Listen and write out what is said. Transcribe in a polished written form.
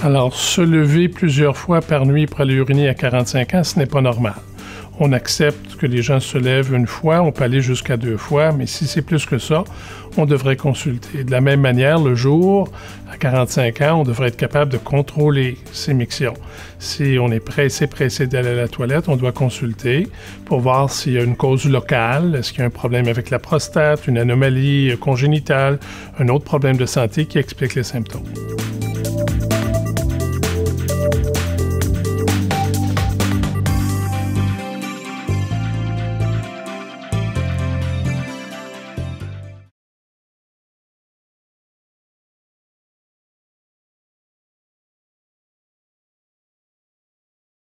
Alors, se lever plusieurs fois par nuit pour aller uriner à 45 ans, ce n'est pas normal. On accepte que les gens se lèvent une fois, on peut aller jusqu'à 2 fois, mais si c'est plus que ça, on devrait consulter. De la même manière, le jour, à 45 ans, on devrait être capable de contrôler ses mictions. Si on est pressé d'aller à la toilette, on doit consulter pour voir s'il y a une cause locale, est-ce qu'il y a un problème avec la prostate, une anomalie congénitale, un autre problème de santé qui explique les symptômes.